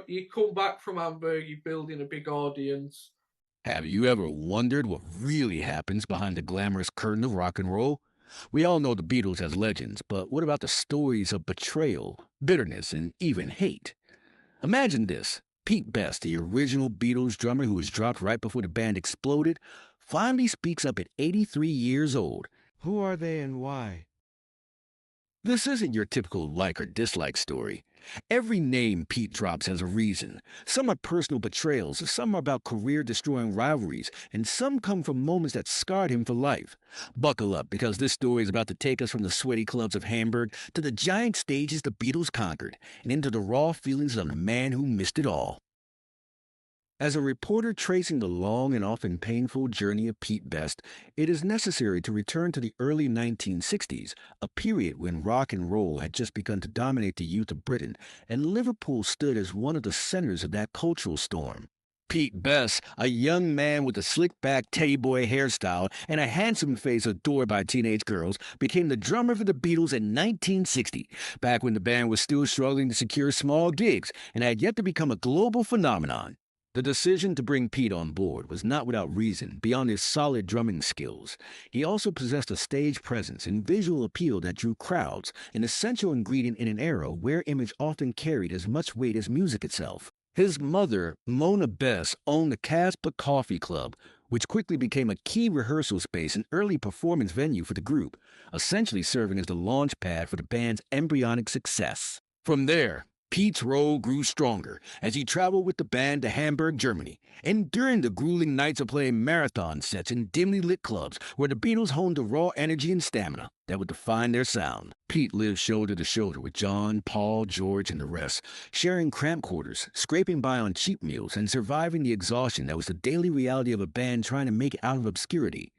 you come back from Hamburg, you're building a big audience. Have you ever wondered what really happens behind the glamorous curtain of rock and roll? We all know the Beatles as legends, but what about the stories of betrayal, bitterness, and even hate? Imagine this. Pete Best, the original Beatles drummer who was dropped right before the band exploded, finally speaks up at 83 years old. Who are they and why? This isn't your typical like or dislike story. Every name Pete drops has a reason. Some are personal betrayals, some are about career-destroying rivalries, and some come from moments that scarred him for life. Buckle up, because this story is about to take us from the sweaty clubs of Hamburg to the giant stages the Beatles conquered, and into the raw feelings of the man who missed it all. As a reporter tracing the long and often painful journey of Pete Best, it is necessary to return to the early 1960s, a period when rock and roll had just begun to dominate the youth of Britain, and Liverpool stood as one of the centers of that cultural storm. Pete Best, a young man with a slick-back teddy boy hairstyle and a handsome face adored by teenage girls, became the drummer for the Beatles in 1960, back when the band was still struggling to secure small gigs and had yet to become a global phenomenon. The decision to bring Pete on board was not without reason beyond his solid drumming skills. He also possessed a stage presence and visual appeal that drew crowds, an essential ingredient in an era where image often carried as much weight as music itself. His mother, Mona Best, owned the Casbah Coffee Club, which quickly became a key rehearsal space and early performance venue for the group, essentially serving as the launch pad for the band's embryonic success. From there, Pete's role grew stronger as he traveled with the band to Hamburg, Germany, and during the grueling nights of playing marathon sets in dimly lit clubs where the Beatles honed the raw energy and stamina that would define their sound. Pete lived shoulder to shoulder with John, Paul, George, and the rest, sharing cramped quarters, scraping by on cheap meals, and surviving the exhaustion that was the daily reality of a band trying to make it out of obscurity.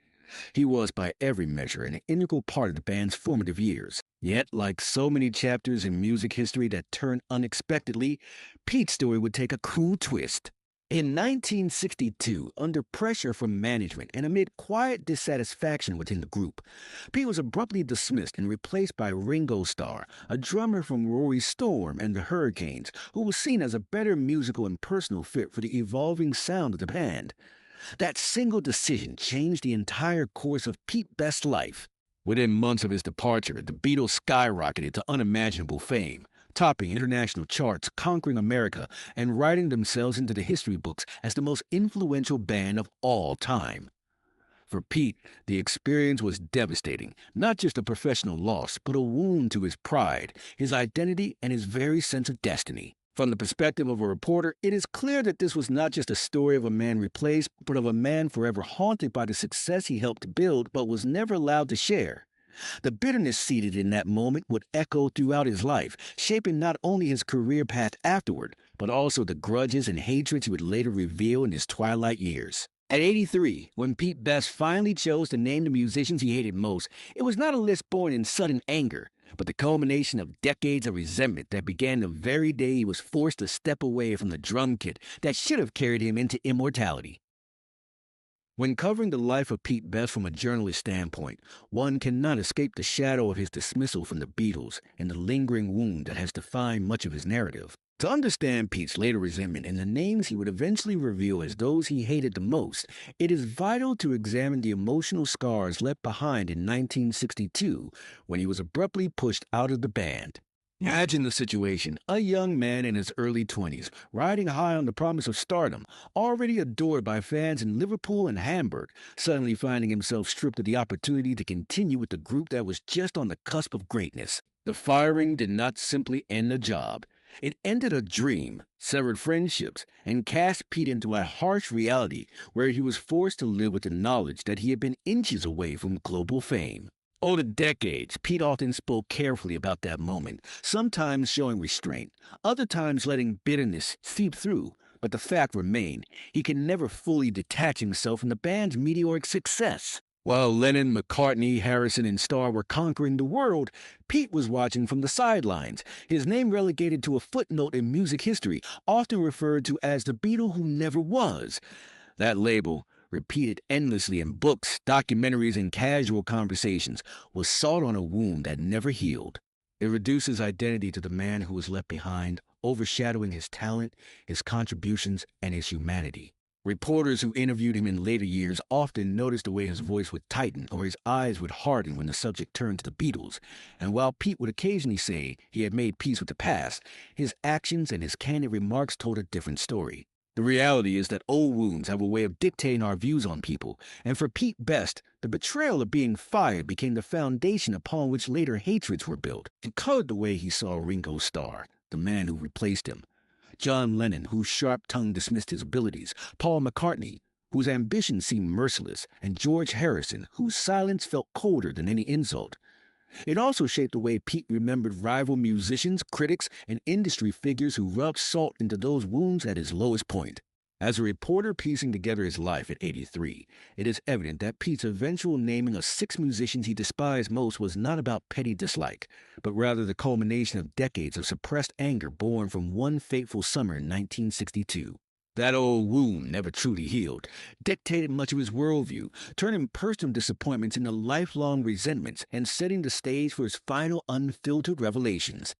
He was, by every measure, an integral part of the band's formative years. Yet, like so many chapters in music history that turn unexpectedly, Pete's story would take a cruel twist. In 1962, under pressure from management and amid quiet dissatisfaction within the group, Pete was abruptly dismissed and replaced by Ringo Starr, a drummer from Rory Storm and the Hurricanes, who was seen as a better musical and personal fit for the evolving sound of the band. That single decision changed the entire course of Pete Best's life. Within months of his departure, the Beatles skyrocketed to unimaginable fame, topping international charts, conquering America, and writing themselves into the history books as the most influential band of all time. For Pete, the experience was devastating, not just a professional loss, but a wound to his pride, his identity, and his very sense of destiny. From the perspective of a reporter, it is clear that this was not just a story of a man replaced, but of a man forever haunted by the success he helped build but was never allowed to share. The bitterness seated in that moment would echo throughout his life, shaping not only his career path afterward, but also the grudges and hatreds he would later reveal in his twilight years. At 83, when Pete Best finally chose to name the musicians he hated most, it was not a list born in sudden anger, but the culmination of decades of resentment that began the very day he was forced to step away from the drum kit that should have carried him into immortality. When covering the life of Pete Best from a journalist standpoint, one cannot escape the shadow of his dismissal from the Beatles and the lingering wound that has defined much of his narrative. To understand Pete's later resentment and the names he would eventually reveal as those he hated the most, it is vital to examine the emotional scars left behind in 1962 when he was abruptly pushed out of the band. Imagine the situation. A young man in his early 20s, riding high on the promise of stardom, already adored by fans in Liverpool and Hamburg, suddenly finding himself stripped of the opportunity to continue with the group that was just on the cusp of greatness. The firing did not simply end the job. It ended a dream, severed friendships, and cast Pete into a harsh reality where he was forced to live with the knowledge that he had been inches away from global fame. Over the decades, Pete often spoke carefully about that moment, sometimes showing restraint, other times letting bitterness seep through. But the fact remained, he could never fully detach himself from the band's meteoric success. While Lennon, McCartney, Harrison, and Starr were conquering the world, Pete was watching from the sidelines, his name relegated to a footnote in music history, often referred to as the Beatle who never was. That label, repeated endlessly in books, documentaries, and casual conversations, was salt on a wound that never healed. It reduces identity to the man who was left behind overshadowing his talent, his contributions, and his humanity. Reporters who interviewed him in later years often noticed the way his voice would tighten or his eyes would harden when the subject turned to the Beatles, and while Pete would occasionally say he had made peace with the past, his actions and his candid remarks told a different story. The reality is that old wounds have a way of dictating our views on people, and for Pete Best, the betrayal of being fired became the foundation upon which later hatreds were built. It colored the way he saw Ringo Starr, the man who replaced him, John Lennon, whose sharp tongue dismissed his abilities, Paul McCartney, whose ambition seemed merciless, and George Harrison, whose silence felt colder than any insult. It also shaped the way Pete remembered rival musicians, critics, and industry figures who rubbed salt into those wounds at his lowest point. As a reporter piecing together his life at 83, it is evident that Pete's eventual naming of 6 musicians he despised most was not about petty dislike, but rather the culmination of decades of suppressed anger born from one fateful summer in 1962. That old wound, never truly healed, dictated much of his worldview, turning personal disappointments into lifelong resentments and setting the stage for his final unfiltered revelations.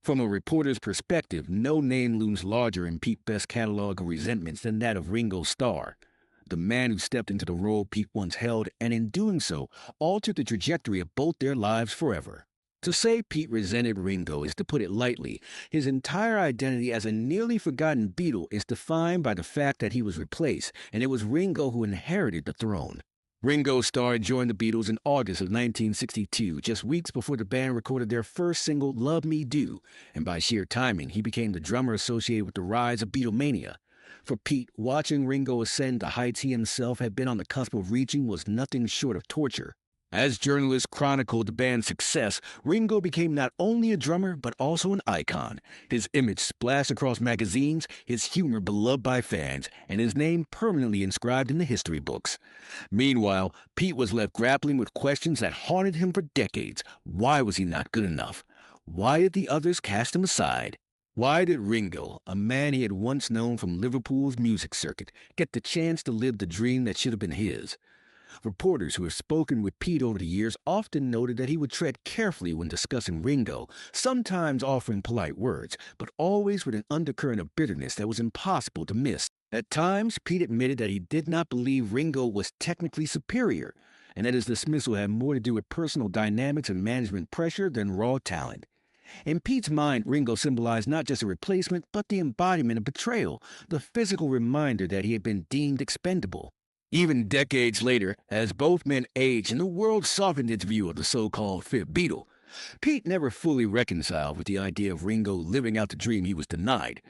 From a reporter's perspective, no name looms larger in Pete Best's catalog of resentments than that of Ringo Starr, the man who stepped into the role Pete once held and in doing so altered the trajectory of both their lives forever. To say Pete resented Ringo is to put it lightly. His entire identity as a nearly forgotten Beatle is defined by the fact that he was replaced, and it was Ringo who inherited the throne. Ringo Starr joined the Beatles in August of 1962, just weeks before the band recorded their first single, Love Me Do, and by sheer timing, he became the drummer associated with the rise of Beatlemania. For Pete, watching Ringo ascend to heights he himself had been on the cusp of reaching was nothing short of torture. As journalists chronicled the band's success, Ringo became not only a drummer, but also an icon. His image splashed across magazines, his humor beloved by fans, and his name permanently inscribed in the history books. Meanwhile, Pete was left grappling with questions that haunted him for decades. Why was he not good enough? Why did the others cast him aside? Why did Ringo, a man he had once known from Liverpool's music circuit, get the chance to live the dream that should have been his? Reporters who have spoken with Pete over the years often noted that he would tread carefully when discussing Ringo, sometimes offering polite words, but always with an undercurrent of bitterness that was impossible to miss. At times, Pete admitted that he did not believe Ringo was technically superior, and that his dismissal had more to do with personal dynamics and management pressure than raw talent. In Pete's mind, Ringo symbolized not just a replacement, but the embodiment of betrayal, the physical reminder that he had been deemed expendable. Even decades later, as both men aged and the world softened its view of the so-called fifth Beatle, Pete never fully reconciled with the idea of Ringo living out the dream he was denied.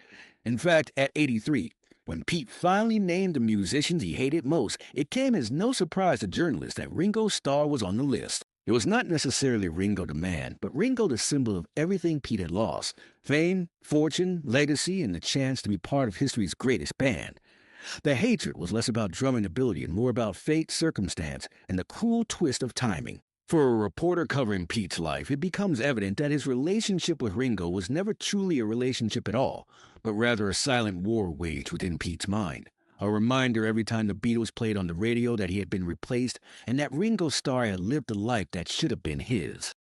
In fact, at 83, when Pete finally named the musicians he hated most, it came as no surprise to journalists that Ringo Starr was on the list. It was not necessarily Ringo the man, but Ringo the symbol of everything Pete had lost: fame, fortune, legacy, and the chance to be part of history's greatest band. The hatred was less about drumming ability and more about fate, circumstance, and the cruel twist of timing. For a reporter covering Pete's life, it becomes evident that his relationship with Ringo was never truly a relationship at all, but rather a silent war waged within Pete's mind. A reminder every time the Beatles played on the radio that he had been replaced and that Ringo Starr had lived the life that should have been his.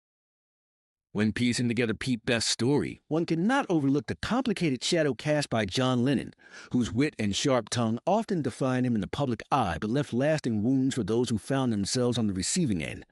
When piecing together Pete Best's story, one cannot overlook the complicated shadow cast by John Lennon, whose wit and sharp tongue often defined him in the public eye but left lasting wounds for those who found themselves on the receiving end.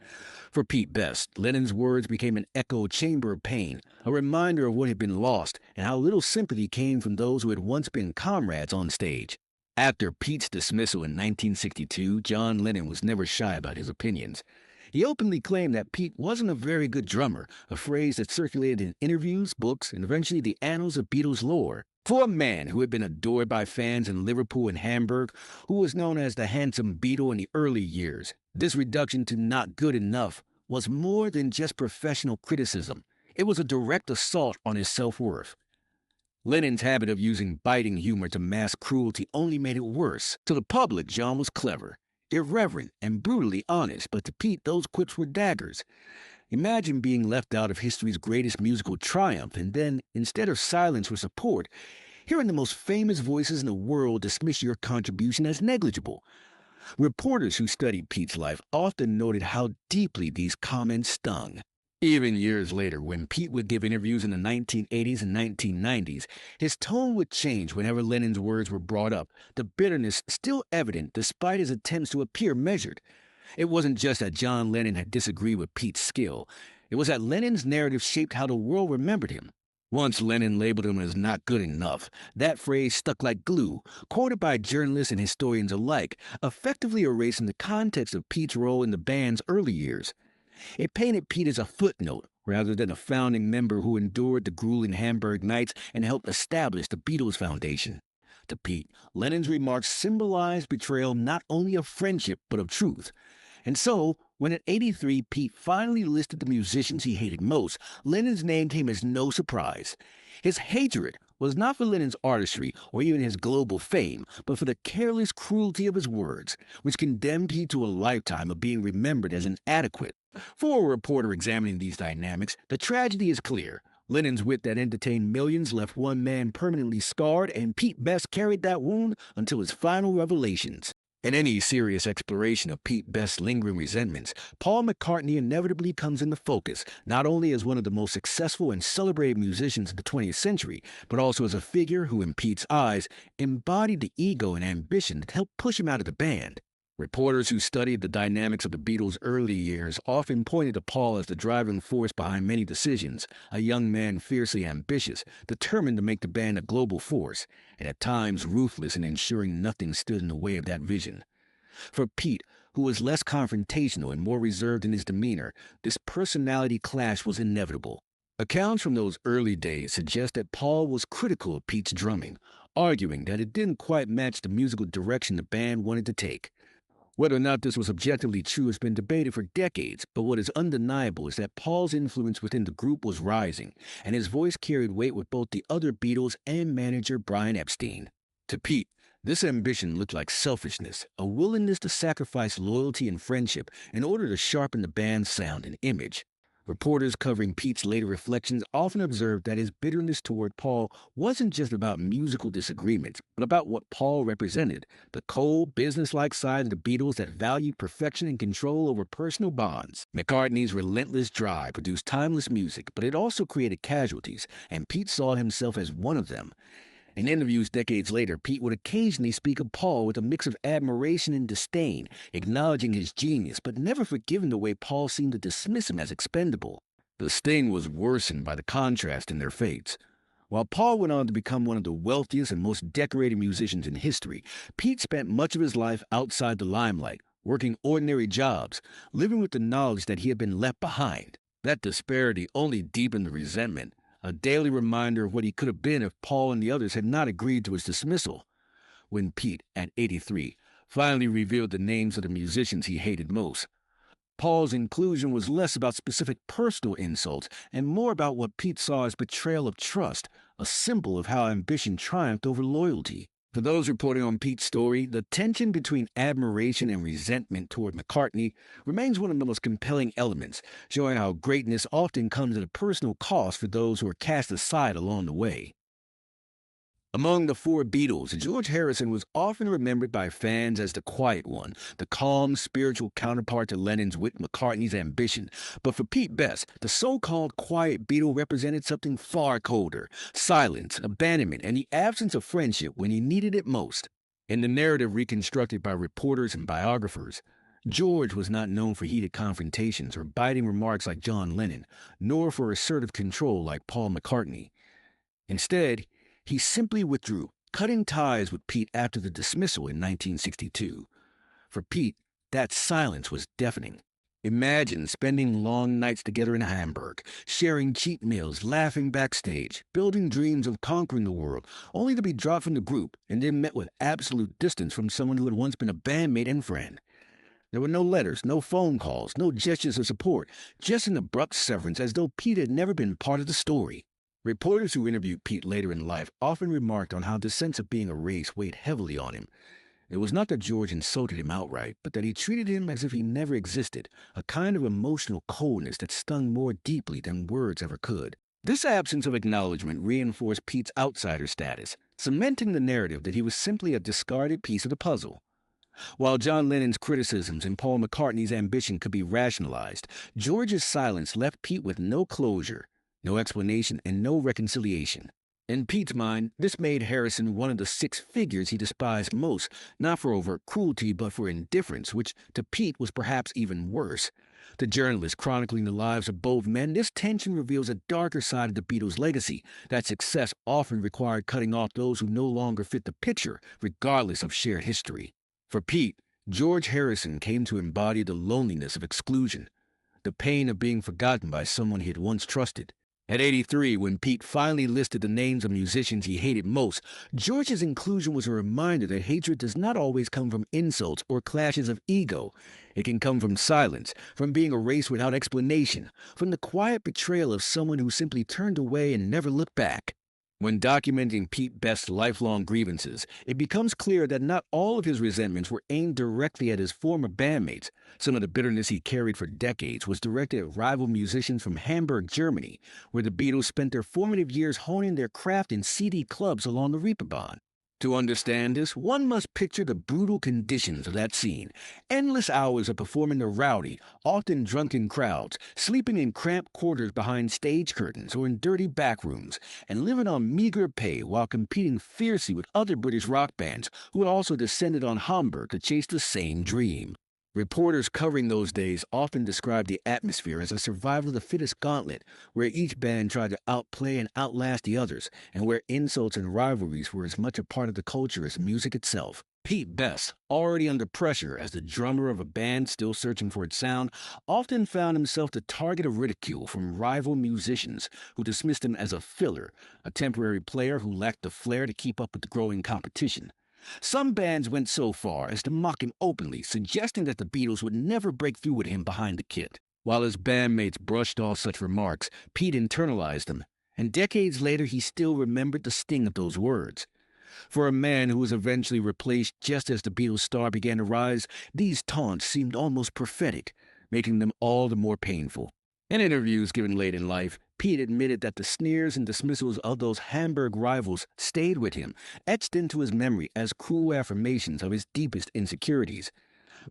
For Pete Best, Lennon's words became an echo chamber of pain, a reminder of what had been lost and how little sympathy came from those who had once been comrades on stage. After Pete's dismissal in 1962, John Lennon was never shy about his opinions. He openly claimed that Pete wasn't a very good drummer, a phrase that circulated in interviews, books, and eventually the annals of Beatles lore. For a man who had been adored by fans in Liverpool and Hamburg, who was known as the handsome Beatle in the early years, this reduction to not good enough was more than just professional criticism. It was a direct assault on his self-worth. Lennon's habit of using biting humor to mask cruelty only made it worse. To the public, John was clever, irreverent, and brutally honest, but to Pete, those quips were daggers. Imagine being left out of history's greatest musical triumph, and then, instead of silence or support, hearing the most famous voices in the world dismiss your contribution as negligible. Reporters who studied Pete's life often noted how deeply these comments stung. Even years later, when Pete would give interviews in the 1980s and 1990s, his tone would change whenever Lennon's words were brought up, the bitterness still evident despite his attempts to appear measured. It wasn't just that John Lennon had disagreed with Pete's skill. It was that Lennon's narrative shaped how the world remembered him. Once Lennon labeled him as not good enough, that phrase stuck like glue, quoted by journalists and historians alike, effectively erasing the context of Pete's role in the band's early years. It painted Pete as a footnote rather than a founding member who endured the grueling Hamburg nights and helped establish the Beatles Foundation. To Pete, Lennon's remarks symbolized betrayal not only of friendship but of truth. And so, when at 83 Pete finally listed the musicians he hated most, Lennon's name came as no surprise. His hatred was not for Lennon's artistry or even his global fame, but for the careless cruelty of his words, which condemned Pete to a lifetime of being remembered as inadequate. For a reporter examining these dynamics, the tragedy is clear. Lennon's wit that entertained millions left one man permanently scarred, and Pete Best carried that wound until his final revelations. In any serious exploration of Pete Best's lingering resentments, Paul McCartney inevitably comes into focus, not only as one of the most successful and celebrated musicians of the 20th century, but also as a figure who, in Pete's eyes, embodied the ego and ambition that helped push him out of the band. Reporters who studied the dynamics of the Beatles' early years often pointed to Paul as the driving force behind many decisions, a young man fiercely ambitious, determined to make the band a global force, and at times ruthless in ensuring nothing stood in the way of that vision. For Pete, who was less confrontational and more reserved in his demeanor, this personality clash was inevitable. Accounts from those early days suggest that Paul was critical of Pete's drumming, arguing that it didn't quite match the musical direction the band wanted to take. Whether or not this was objectively true has been debated for decades, but what is undeniable is that Paul's influence within the group was rising, and his voice carried weight with both the other Beatles and manager Brian Epstein. To Pete, this ambition looked like selfishness, a willingness to sacrifice loyalty and friendship in order to sharpen the band's sound and image. Reporters covering Pete's later reflections often observed that his bitterness toward Paul wasn't just about musical disagreements, but about what Paul represented, the cold, businesslike side of the Beatles that valued perfection and control over personal bonds. McCartney's relentless drive produced timeless music, but it also created casualties, and Pete saw himself as one of them. In interviews decades later, Pete would occasionally speak of Paul with a mix of admiration and disdain, acknowledging his genius, but never forgiving the way Paul seemed to dismiss him as expendable. The sting was worsened by the contrast in their fates. While Paul went on to become one of the wealthiest and most decorated musicians in history, Pete spent much of his life outside the limelight, working ordinary jobs, living with the knowledge that he had been left behind. That disparity only deepened the resentment, a daily reminder of what he could have been if Paul and the others had not agreed to his dismissal. When Pete, at 83, finally revealed the names of the musicians he hated most, Paul's inclusion was less about specific personal insults and more about what Pete saw as betrayal of trust, a symbol of how ambition triumphed over loyalty. For those reporting on Pete's story, the tension between admiration and resentment toward McCartney remains one of the most compelling elements, showing how greatness often comes at a personal cost for those who are cast aside along the way. Among the four Beatles, George Harrison was often remembered by fans as the quiet one, the calm, spiritual counterpart to Lennon's wit, McCartney's ambition. But for Pete Best, the so-called quiet Beatle represented something far colder: silence, abandonment, and the absence of friendship when he needed it most. In the narrative reconstructed by reporters and biographers, George was not known for heated confrontations or biting remarks like John Lennon, nor for assertive control like Paul McCartney. Instead, he simply withdrew, cutting ties with Pete after the dismissal in 1962. For Pete, that silence was deafening. Imagine spending long nights together in Hamburg, sharing cheap meals, laughing backstage, building dreams of conquering the world, only to be dropped from the group and then met with absolute distance from someone who had once been a bandmate and friend. There were no letters, no phone calls, no gestures of support, just an abrupt severance as though Pete had never been part of the story. Reporters who interviewed Pete later in life often remarked on how the sense of being erased weighed heavily on him. It was not that George insulted him outright, but that he treated him as if he never existed, a kind of emotional coldness that stung more deeply than words ever could. This absence of acknowledgement reinforced Pete's outsider status, cementing the narrative that he was simply a discarded piece of the puzzle. While John Lennon's criticisms and Paul McCartney's ambition could be rationalized, George's silence left Pete with no closure, no explanation, and no reconciliation. In Pete's mind, this made Harrison one of the six figures he despised most, not for overt cruelty but for indifference, which to Pete was perhaps even worse. The journalist chronicling the lives of both men, this tension reveals a darker side of the Beatles' legacy, that success often required cutting off those who no longer fit the picture, regardless of shared history. For Pete, George Harrison came to embody the loneliness of exclusion, the pain of being forgotten by someone he had once trusted. At 83, when Pete finally listed the names of musicians he hated most, George's inclusion was a reminder that hatred does not always come from insults or clashes of ego. It can come from silence, from being erased without explanation, from the quiet betrayal of someone who simply turned away and never looked back. When documenting Pete Best's lifelong grievances, it becomes clear that not all of his resentments were aimed directly at his former bandmates. Some of the bitterness he carried for decades was directed at rival musicians from Hamburg, Germany, where the Beatles spent their formative years honing their craft in seedy clubs along the Reeperbahn. To understand this, one must picture the brutal conditions of that scene. Endless hours of performing to rowdy, often drunken crowds, sleeping in cramped quarters behind stage curtains or in dirty back rooms, and living on meager pay while competing fiercely with other British rock bands who had also descended on Hamburg to chase the same dream. Reporters covering those days often described the atmosphere as a survival of the fittest gauntlet, where each band tried to outplay and outlast the others, and where insults and rivalries were as much a part of the culture as music itself. Pete Best, already under pressure as the drummer of a band still searching for its sound, often found himself the target of ridicule from rival musicians who dismissed him as a filler, a temporary player who lacked the flair to keep up with the growing competition. Some bands went so far as to mock him openly, suggesting that the Beatles would never break through with him behind the kit. While his bandmates brushed off such remarks, Pete internalized them, and decades later he still remembered the sting of those words. For a man who was eventually replaced just as the Beatles' star began to rise, these taunts seemed almost prophetic, making them all the more painful. In interviews given late in life, Pete admitted that the sneers and dismissals of those Hamburg rivals stayed with him, etched into his memory as cruel affirmations of his deepest insecurities.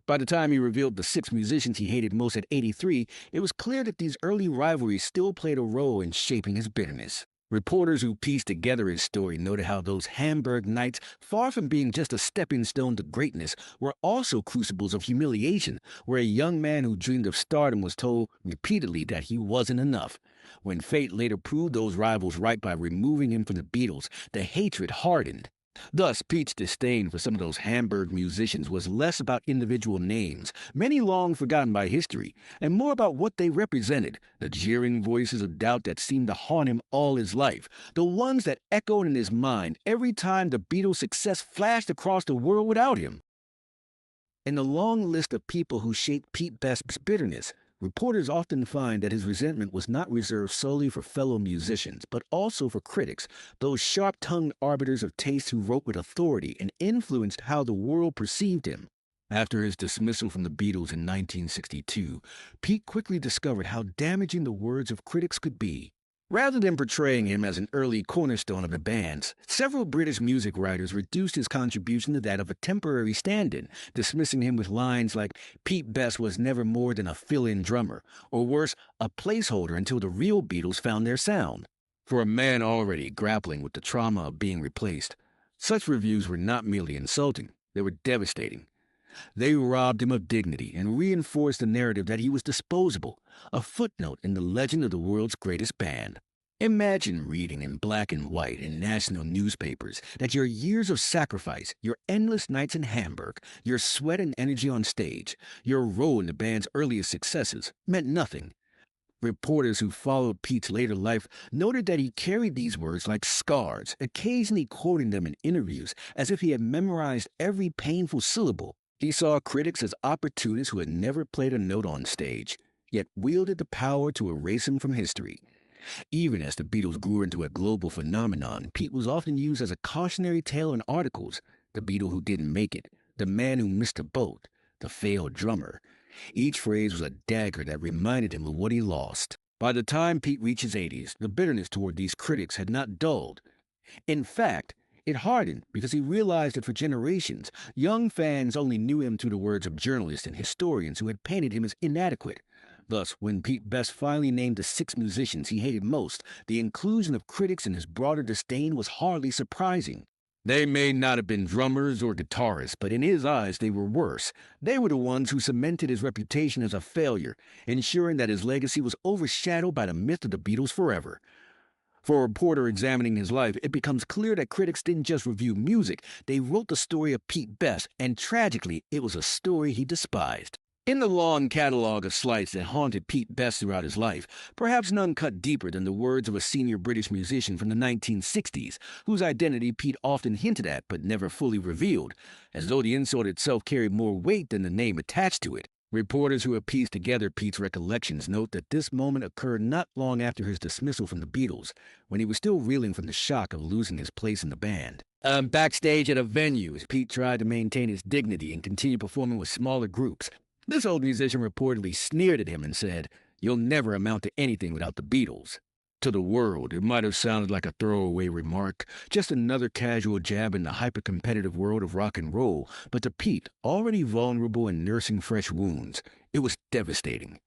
By the time he revealed the six musicians he hated most at 83, it was clear that these early rivalries still played a role in shaping his bitterness. Reporters who pieced together his story noted how those Hamburg nights, far from being just a stepping stone to greatness, were also crucibles of humiliation, where a young man who dreamed of stardom was told repeatedly that he wasn't enough. When fate later proved those rivals right by removing him from the Beatles, the hatred hardened. Thus, Pete's disdain for some of those Hamburg musicians was less about individual names, many long forgotten by history, and more about what they represented, the jeering voices of doubt that seemed to haunt him all his life, the ones that echoed in his mind every time the Beatles' success flashed across the world without him. In the long list of people who shaped Pete Best's bitterness, reporters often find that his resentment was not reserved solely for fellow musicians, but also for critics, those sharp-tongued arbiters of taste who wrote with authority and influenced how the world perceived him. After his dismissal from the Beatles in 1962, Pete quickly discovered how damaging the words of critics could be. Rather than portraying him as an early cornerstone of the band, several British music writers reduced his contribution to that of a temporary stand-in, dismissing him with lines like, "Pete Best was never more than a fill-in drummer," or worse, a placeholder until the real Beatles found their sound. For a man already grappling with the trauma of being replaced, such reviews were not merely insulting, they were devastating. They robbed him of dignity and reinforced the narrative that he was disposable, a footnote in the legend of the world's greatest band. Imagine reading in black and white in national newspapers that your years of sacrifice, your endless nights in Hamburg, your sweat and energy on stage, your role in the band's earliest successes meant nothing. Reporters who followed Pete's later life noted that he carried these words like scars, occasionally quoting them in interviews as if he had memorized every painful syllable. He saw critics as opportunists who had never played a note on stage, yet wielded the power to erase him from history. Even as the Beatles grew into a global phenomenon, Pete was often used as a cautionary tale in articles. The Beatle who didn't make it, the man who missed a boat, the failed drummer. Each phrase was a dagger that reminded him of what he lost. By the time Pete reached his 80s, the bitterness toward these critics had not dulled. In fact, It hardened because he realized that for generations, young fans only knew him through the words of journalists and historians who had painted him as inadequate. Thus, when Pete Best finally named the 6 musicians he hated most, the inclusion of critics and his broader disdain was hardly surprising. They may not have been drummers or guitarists, but in his eyes they were worse. They were the ones who cemented his reputation as a failure, ensuring that his legacy was overshadowed by the myth of the Beatles forever. For a reporter examining his life, it becomes clear that critics didn't just review music, they wrote the story of Pete Best, and tragically, it was a story he despised. In the long catalog of slights that haunted Pete Best throughout his life, perhaps none cut deeper than the words of a senior British musician from the 1960s, whose identity Pete often hinted at but never fully revealed, as though the insult itself carried more weight than the name attached to it. Reporters who have pieced together Pete's recollections note that this moment occurred not long after his dismissal from the Beatles, when he was still reeling from the shock of losing his place in the band. Backstage at a venue, as Pete tried to maintain his dignity and continue performing with smaller groups, this old musician reportedly sneered at him and said, "You'll never amount to anything without the Beatles." To the world, it might have sounded like a throwaway remark, just another casual jab in the hyper-competitive world of rock and roll, but to Pete, already vulnerable and nursing fresh wounds, it was devastating.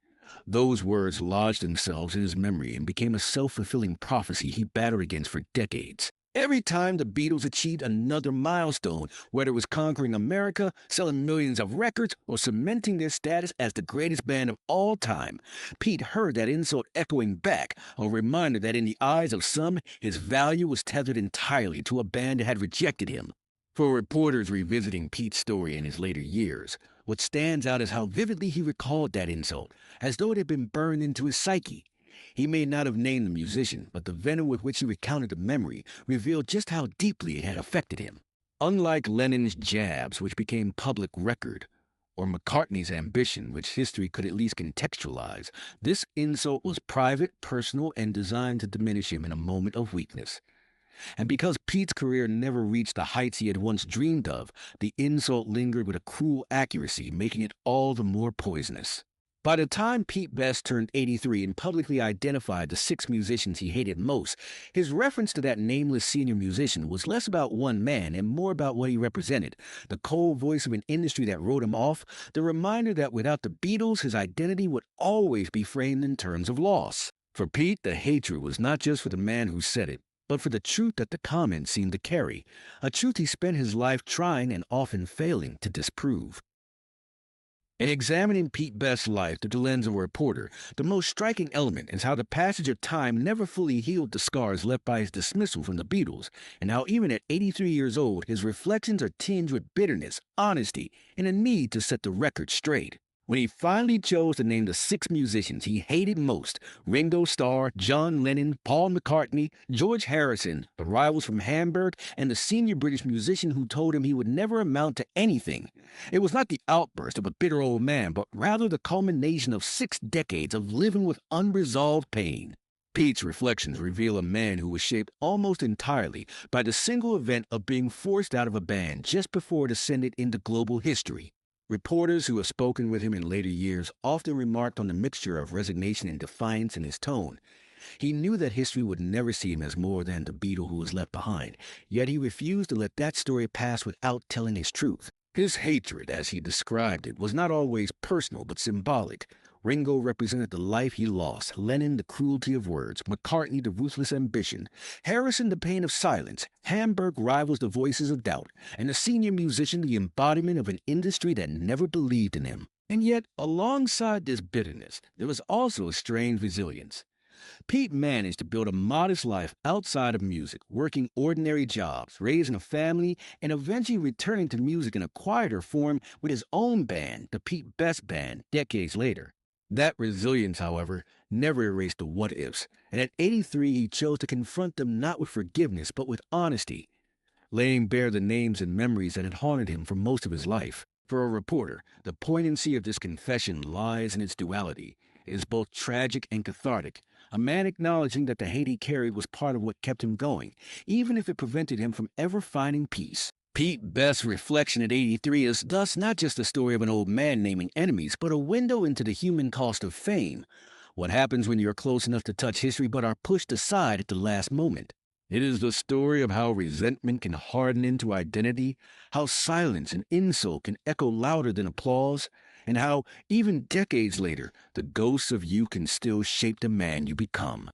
Those words lodged themselves in his memory and became a self-fulfilling prophecy he battled against for decades. Every time the Beatles achieved another milestone, whether it was conquering America, selling millions of records, or cementing their status as the greatest band of all time, Pete heard that insult echoing back, a reminder that in the eyes of some, his value was tethered entirely to a band that had rejected him. For reporters revisiting Pete's story in his later years, what stands out is how vividly he recalled that insult, as though it had been burned into his psyche. He may not have named the musician, but the venom with which he recounted the memory revealed just how deeply it had affected him. Unlike Lennon's jabs, which became public record, or McCartney's ambition, which history could at least contextualize, this insult was private, personal, and designed to diminish him in a moment of weakness. And because Pete's career never reached the heights he had once dreamed of, the insult lingered with a cruel accuracy, making it all the more poisonous. By the time Pete Best turned 83 and publicly identified the 6 musicians he hated most, his reference to that nameless senior musician was less about one man and more about what he represented, the cold voice of an industry that wrote him off, the reminder that without the Beatles, his identity would always be framed in terms of loss. For Pete, the hatred was not just for the man who said it, but for the truth that the comment seemed to carry, a truth he spent his life trying and often failing to disprove. In examining Pete Best's life through the lens of a reporter, the most striking element is how the passage of time never fully healed the scars left by his dismissal from the Beatles, and how even at 83 years old, his reflections are tinged with bitterness, honesty, and a need to set the record straight. When he finally chose to name the 6 musicians he hated most, Ringo Starr, John Lennon, Paul McCartney, George Harrison, the rivals from Hamburg, and the senior British musician who told him he would never amount to anything, it was not the outburst of a bitter old man, but rather the culmination of 6 decades of living with unresolved pain. Pete's reflections reveal a man who was shaped almost entirely by the single event of being forced out of a band just before it ascended into global history. Reporters who have spoken with him in later years often remarked on the mixture of resignation and defiance in his tone. He knew that history would never see him as more than the Beatle who was left behind, yet he refused to let that story pass without telling his truth. His hatred, as he described it, was not always personal but symbolic. Ringo represented the life he lost, Lennon the cruelty of words, McCartney the ruthless ambition, Harrison the pain of silence, Hamburg rivals the voices of doubt, and the senior musician the embodiment of an industry that never believed in him. And yet, alongside this bitterness, there was also a strange resilience. Pete managed to build a modest life outside of music, working ordinary jobs, raising a family, and eventually returning to music in a quieter form with his own band, the Pete Best Band, decades later. That resilience, however, never erased the what-ifs, and at 83 he chose to confront them not with forgiveness but with honesty, laying bare the names and memories that had haunted him for most of his life. For a reporter, the poignancy of this confession lies in its duality. It is both tragic and cathartic, a man acknowledging that the hate he carried was part of what kept him going, even if it prevented him from ever finding peace. Pete Best's reflection at 83 is thus not just the story of an old man naming enemies, but a window into the human cost of fame. What happens when you're close enough to touch history but are pushed aside at the last moment? It is the story of how resentment can harden into identity, how silence and insult can echo louder than applause, and how, even decades later, the ghosts of you can still shape the man you become.